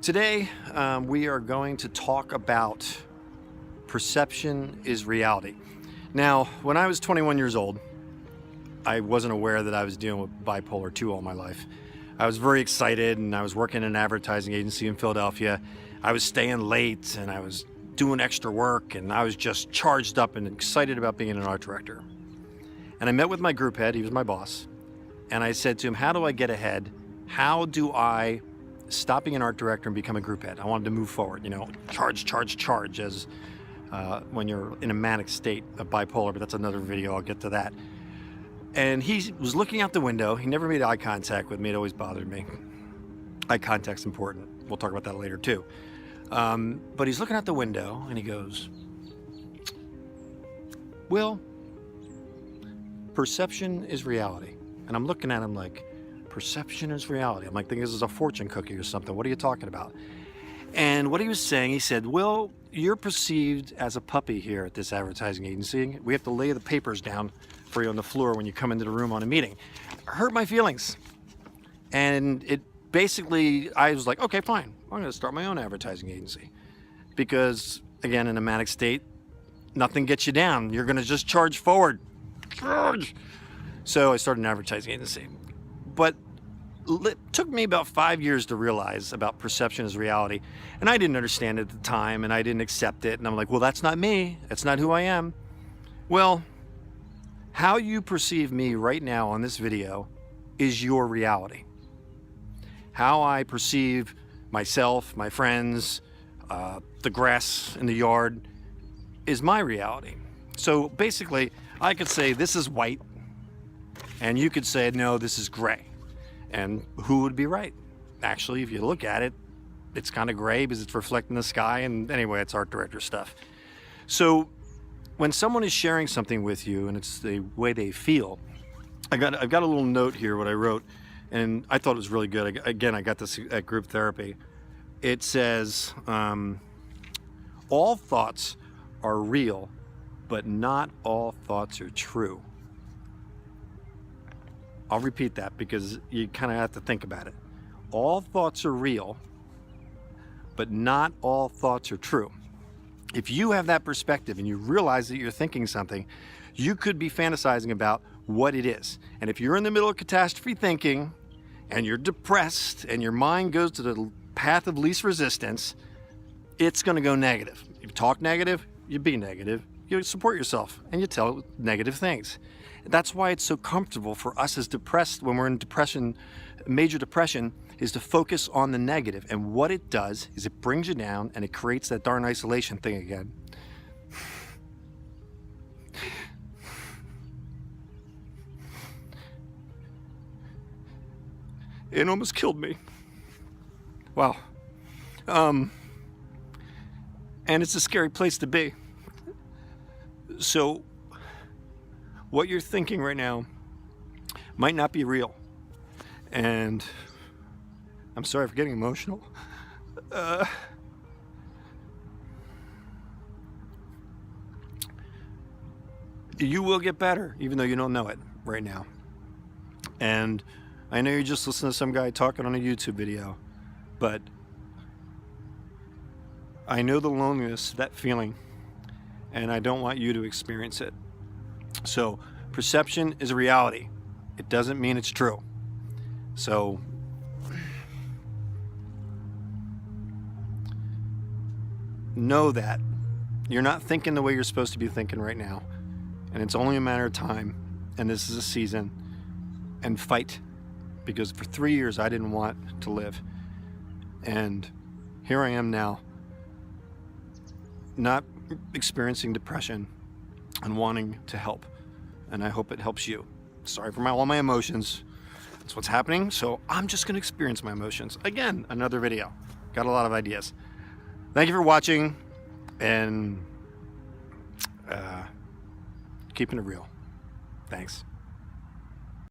Today, we are going to talk about perception is reality. Now, when I was 21 years old, I wasn't aware that I was dealing with bipolar 2 all my life. I was very excited, and I was working in an advertising agency in Philadelphia. I was staying late, and I was doing extra work, and I was just charged up and excited about being an art director. And I met with my group head, he was my boss, and I said to him, how do I get ahead? How do I stop being an art director and become a group head? I wanted to move forward, charge as when you're in a manic state of bipolar, but that's another video, I'll get to that. And he was looking out the window. He never made eye contact with me. It always bothered me. Eye contact's important. We'll talk about that later too. But he's looking out the window and he goes, Will, perception is reality. And I'm looking at him like, perception is reality. I'm like thinking this is a fortune cookie or something. What are you talking about? And what he was saying, he said, Will, you're perceived as a puppy here at this advertising agency. We have to lay the papers down for you on the floor when you come into the room on a meeting. It hurt my feelings. And it basically, I was like, okay, fine. I'm gonna start my own advertising agency. Because again, in a manic state, nothing gets you down. You're gonna just charge forward. Charge! So I started an advertising agency. But it took me about 5 years to realize about perception as reality. And I didn't understand it at the time, and I didn't accept it. And I'm like, well, that's not me. That's not who I am. Well, how you perceive me right now on this video is your reality. How I perceive myself, my friends, the grass in the yard is my reality. So basically, I could say this is white, and you could say, no, this is gray. And who would be right? Actually, if you look at it, it's kind of gray because it's reflecting the sky, and anyway, it's art director stuff. So when someone is sharing something with you and it's the way they feel, I've got a little note here, what I wrote, and I thought it was really good. Again, I got this at group therapy. It says, all thoughts are real, but not all thoughts are true. I'll repeat that because you kind of have to think about it. All thoughts are real, but not all thoughts are true. If you have that perspective and you realize that you're thinking something, you could be fantasizing about what it is. And if you're in the middle of catastrophe thinking and you're depressed and your mind goes to the path of least resistance, it's going to go negative. You talk negative, you be negative, you support yourself, and you tell negative things. That's why it's so comfortable for us as depressed, when we're in depression, major depression, is to focus on the negative. And what it does is it brings you down and it creates that darn isolation thing again. It almost killed me. Wow. And it's a scary place to be. So what you're thinking right now might not be real. And I'm sorry for getting emotional. You will get better, even though you don't know it right now. And I know you just listened to some guy talking on a YouTube video, but I know the loneliness, that feeling, and I don't want you to experience it. So perception is a reality. It doesn't mean it's true. So know that you're not thinking the way you're supposed to be thinking right now. And it's only a matter of time. And this is a season. And fight. Because for 3 years I didn't want to live. And here I am now, not experiencing depression and wanting to help. And I hope it helps you. Sorry for all my emotions. That's what's happening. So I'm just going to experience my emotions. Again, another video. Got a lot of ideas. Thank you for watching and keeping it real. Thanks.